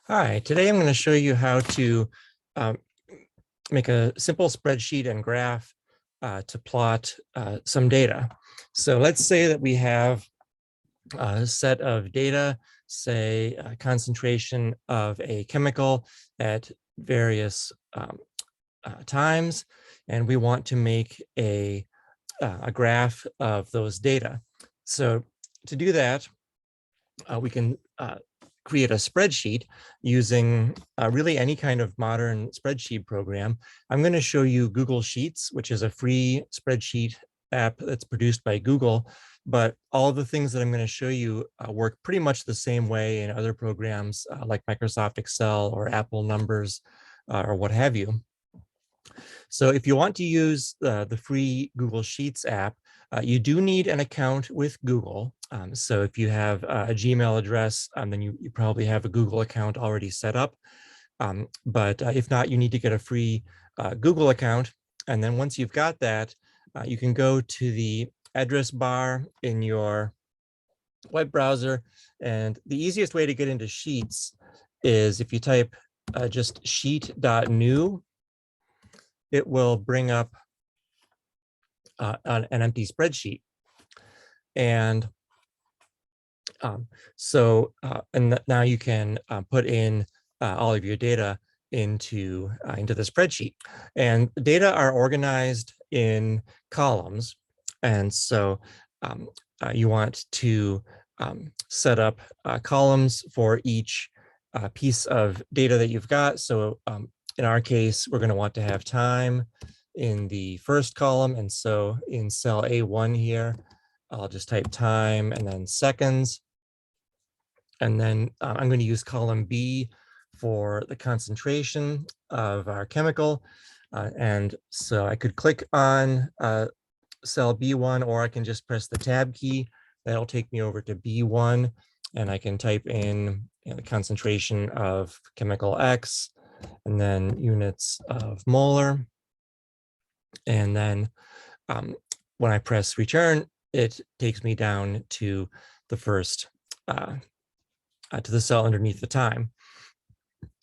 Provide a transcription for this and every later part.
Hi, today I'm going to show you how to um, make a simple spreadsheet and graph to plot some data. So let's say that we have a set of data, say a concentration of a chemical at various times, and we want to make a graph of those data. So to do that, we can create a spreadsheet using really any kind of modern spreadsheet program. I'm going to show you Google Sheets, which is a free spreadsheet app that's produced by Google, but all of the things that I'm going to show you work pretty much the same way in other programs like Microsoft Excel or Apple Numbers or what have you. So if you want to use the free Google Sheets app, you do need an account with Google. So if you have a Gmail address, then you probably have a Google account already set up. But if not, you need to get a free Google account. And then once you've got that, you can go to the address bar in your web browser. And the easiest way to get into Sheets is if you type just sheet.new, it will bring up an empty spreadsheet. And now you can put in all of your data into the spreadsheet. And data are organized in columns. And so you want to set up columns for each piece of data that you've got. So in our case, we're going to want to have time in the first column. And so in cell A1 here, I'll just type time and then seconds. And then I'm going to use column B for the concentration of our chemical. And so I could click on cell B1, or I can just press the tab key. That'll take me over to B1, and I can type in the concentration of chemical X, and then units of molar. And then when I press return, it takes me down to the first, to the cell underneath the time.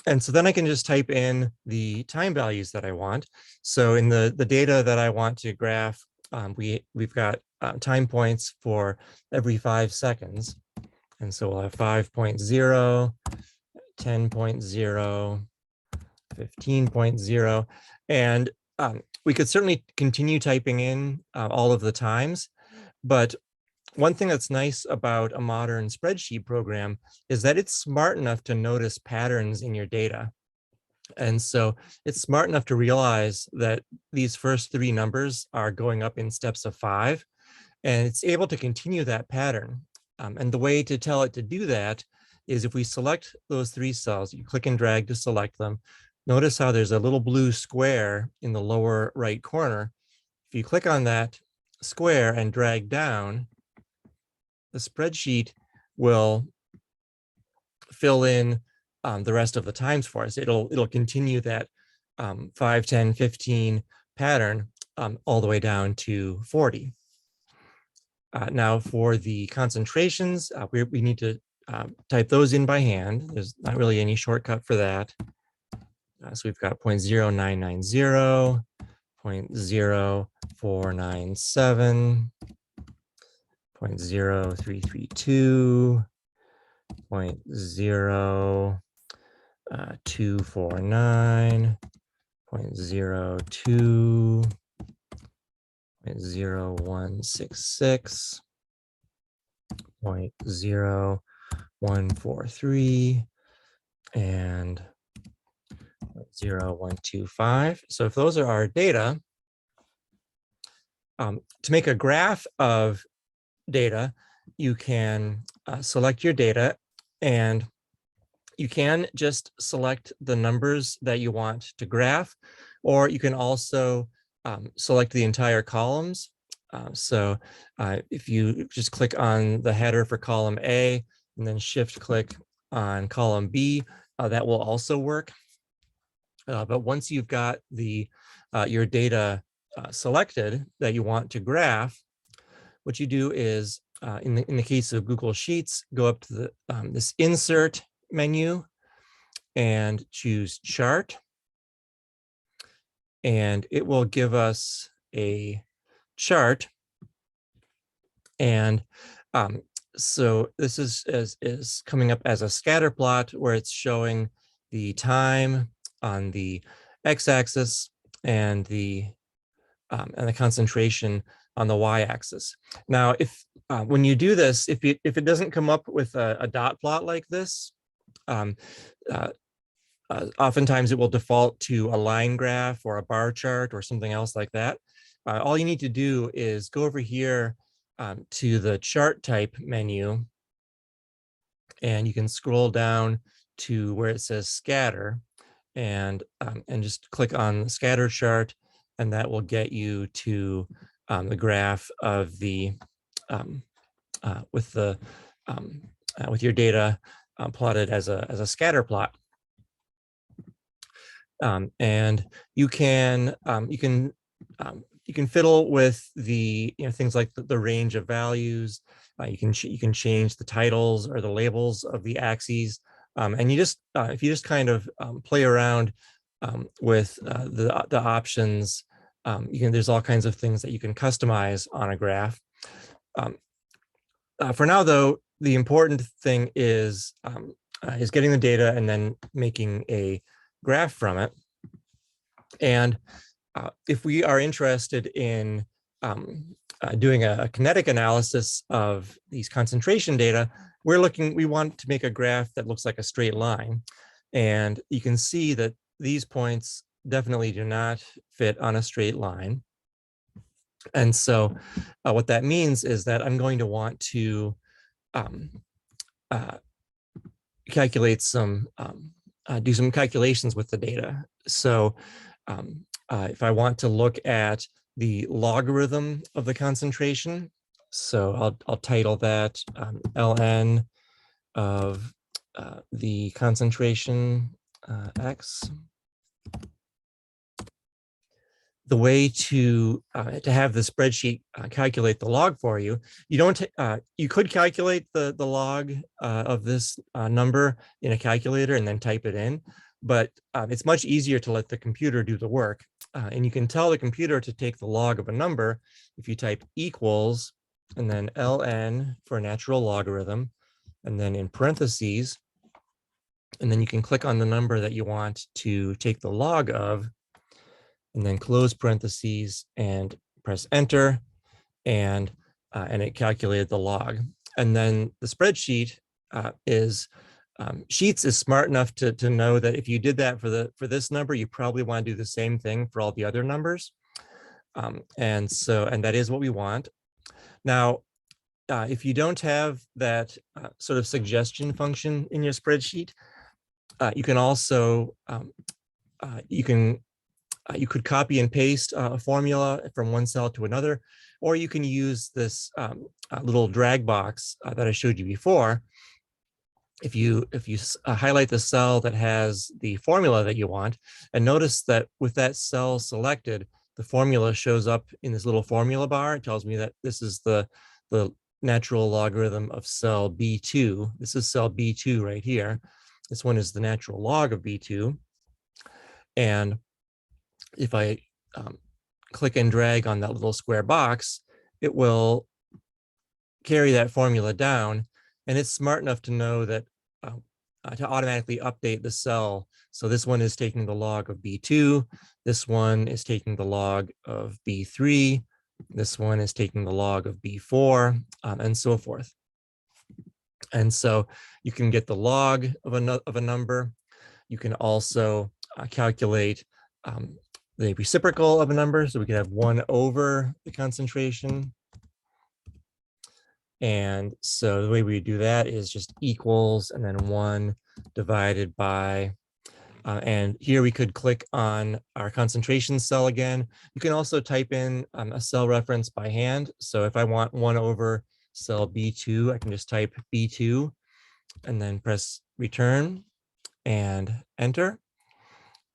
And so then I can just type in the time values that I want. So in the data that I want to graph, we've got time points for every 5 seconds. And so we'll have 5.0, 10.0, 15.0. And we could certainly continue typing in all of the times, but one thing that's nice about a modern spreadsheet program is that it's smart enough to notice patterns in your data. And so it's smart enough to realize that these first 3 numbers are going up in steps of 5, and it's able to continue that pattern. And the way to tell it to do that is if we select those 3 cells, you click and drag to select them. Notice how there's a little blue square in the lower right corner. If you click on that square and drag down, the spreadsheet will fill in the rest of the times for us. It'll continue that 5, 10, 15 pattern all the way down to 40. Now for the concentrations, we need to type those in by hand. There's not really any shortcut for that. So we've got 0.0990, 0.0497, 0.0332, 0.0249, 0.02, 0.0166, 0.0143, and 0.125. So if those are our data, to make a graph of data, you can select your data, and you can just select the numbers that you want to graph, or you can also select the entire columns. So if you just click on the header for column A and then shift click on column B, that will also work. But once you've got your data selected that you want to graph, what you do is, in the case of Google Sheets, go up to the this insert menu, and choose chart. And it will give us a chart. And so this is coming up as a scatter plot where it's showing the time on the x-axis and the concentration on the y-axis. Now, if when you do this, if it doesn't come up with a dot plot like this, oftentimes it will default to a line graph or a bar chart or something else like that. All you need to do is go over here to the chart type menu, and you can scroll down to where it says scatter, and just click on the scatter chart, and that will get you to the graph of the with your data plotted as a scatter plot. And you can fiddle with the things like the range of values. You can change the titles or the labels of the axes, and you just if you just kind of play around with the options, there's all kinds of things that you can customize on a graph. For now, though, the important thing is getting the data and then making a graph from it. And if we are interested in doing a kinetic analysis of these concentration data, we want to make a graph that looks like a straight line. And you can see that these points definitely do not fit on a straight line. And so what that means is that I'm going to want to calculate some, do some calculations with the data. So if I want to look at the logarithm of the concentration, so I'll title that ln of the concentration x. The way to have the spreadsheet calculate the log for you, you could calculate the log of this number in a calculator and then type it in, but it's much easier to let the computer do the work. And you can tell the computer to take the log of a number if you type equals and then ln for natural logarithm, and then in parentheses, and then you can click on the number that you want to take the log of, and then close parentheses and press enter, and it calculated the log. And then the spreadsheet Sheets is smart enough to know that if you did that for this number, you probably want to do the same thing for all the other numbers. And that is what we want. Now, if you don't have that sort of suggestion function in your spreadsheet, you can also you could copy and paste a formula from one cell to another, or you can use this little drag box that I showed you before. If you highlight the cell that has the formula that you want, and notice that with that cell selected, the formula shows up in this little formula bar. It tells me that this is the natural logarithm of cell B2. This is cell B2 right here. This one is the natural log of B2. And if I click and drag on that little square box, it will carry that formula down, and it's smart enough to know that to automatically update the cell. So this one is taking the log of B2, this one is taking the log of B3, this one is taking the log of B4, and so forth. And so you can get the log of a number. You can also calculate the reciprocal of a number. So we can have 1 over the concentration. And so the way we do that is just equals and then 1 divided by, and here we could click on our concentration cell again. You can also type in a cell reference by hand. So if I want 1 over cell B2, I can just type B2 and then press return and enter.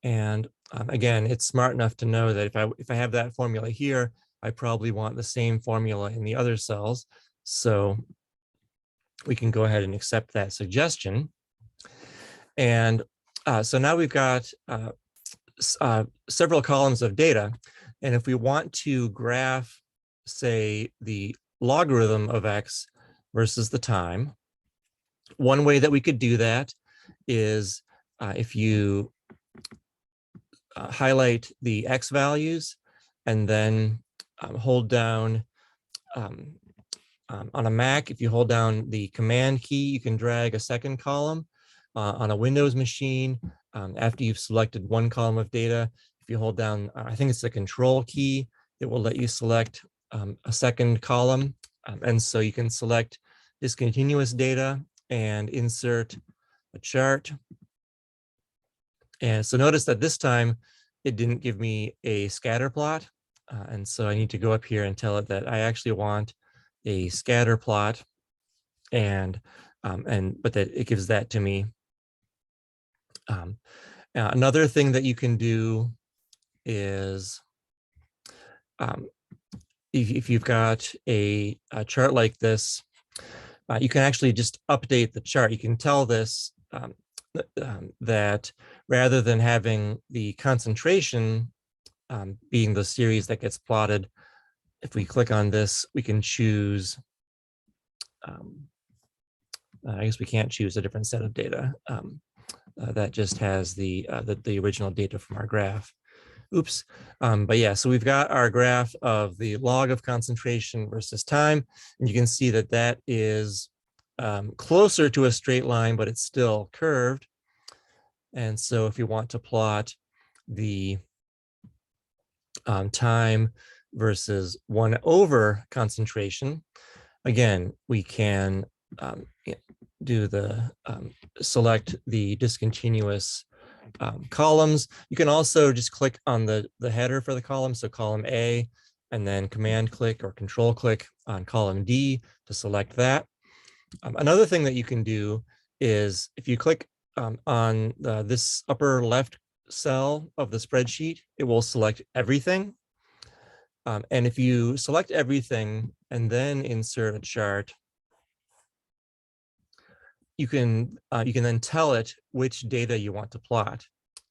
And again, it's smart enough to know that if I have that formula here, I probably want the same formula in the other cells. So we can go ahead and accept that suggestion. And So now we've got several columns of data. And if we want to graph, say, the logarithm of x versus the time, one way that we could do that is if you highlight the x values and then hold down on a Mac, if you hold down the command key, you can drag a second column. On a Windows machine, after you've selected one column of data, if you hold down, I think it's the control key, it will let you select a second column. And so you can select discontinuous data and insert a chart. And so notice that this time it didn't give me a scatter plot. And so I need to go up here and tell it that I actually want a scatter plot, but that it gives that to me. Another thing that you can do is if you've got a chart like this, you can actually just update the chart. You can tell this that rather than having the concentration being the series that gets plotted, if we click on this, we can choose, I guess we can't choose a different set of data. That just has the original data from our graph. Oops. But yeah, so we've got our graph of the log of concentration versus time. And you can see that that is closer to a straight line, but it's still curved. And so if you want to plot the time versus 1 over concentration, again, we can do the select the discontinuous columns. You can also just click on the header for the column, so column A, and then command click or control click on column D to select that. Another thing that you can do is if you click on this upper left cell of the spreadsheet, it will select everything. And if you select everything and then insert a chart, you can then tell it which data you want to plot.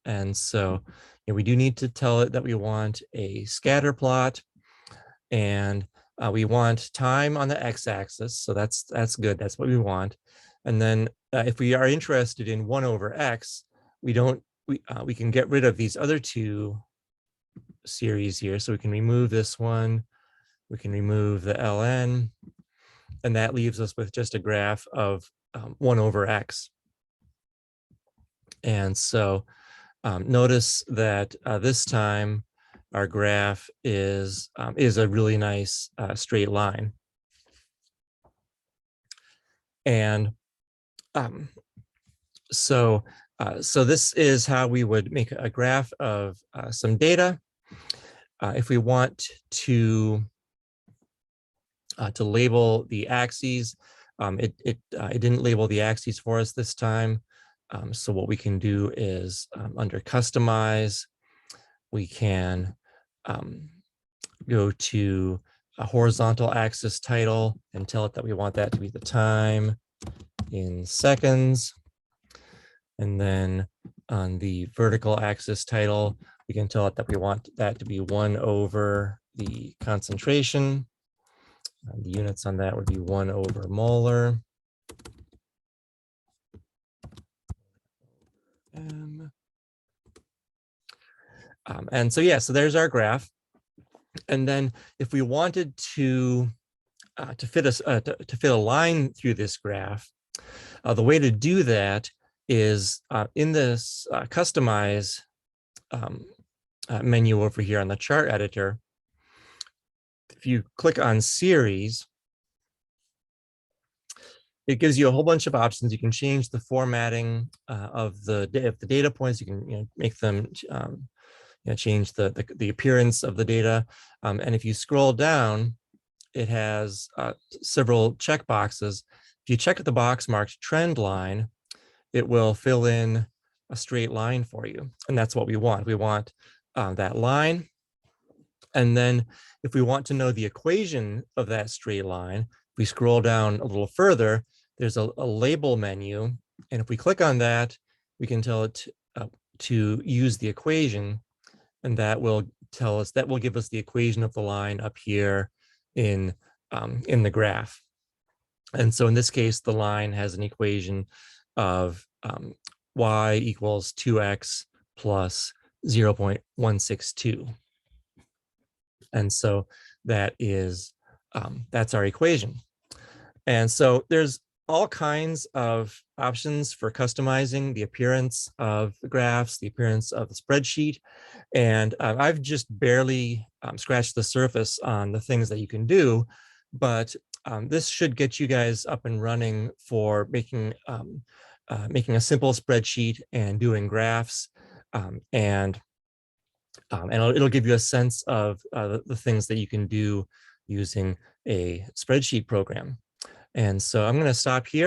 And so we do need to tell it that we want a scatter plot, and we want time on the x-axis. So that's good. That's what we want. And then if we are interested in 1 over x, we can get rid of these other two series here. So we can remove this one. We can remove the ln, and that leaves us with just a graph of 1 over x. And so notice that this time our graph is a really nice straight line. And so this is how we would make a graph of some data. If we want to label the axes, it didn't label the axes for us this time. So what we can do is under customize, we can go to a horizontal axis title and tell it that we want that to be the time in seconds. And then on the vertical axis title, we can tell it that we want that to be 1 over the concentration. The units on that would be 1 over molar. And so, yeah, so there's our graph. And then if we wanted to fit a line through this graph, the way to do that is in this customize menu over here on the chart editor. If you click on series, it gives you a whole bunch of options. You can change the formatting of the data points. You can make them change the appearance of the data. And if you scroll down, it has several check boxes. If you check the box marked trend line, it will fill in a straight line for you. And that's what we want. We want that line. And then if we want to know the equation of that straight line, if we scroll down a little further, there's a label menu. And if we click on that, we can tell it to use the equation, and that will give us the equation of the line up here in the graph. And so in this case, the line has an equation of y equals 2x plus 0.162. And so that is, that's our equation. And so there's all kinds of options for customizing the appearance of the graphs, the appearance of the spreadsheet. And I've just barely scratched the surface on the things that you can do, but this should get you guys up and running for making a simple spreadsheet and doing graphs, and it'll give you a sense of the things that you can do using a spreadsheet program. And so I'm going to stop here.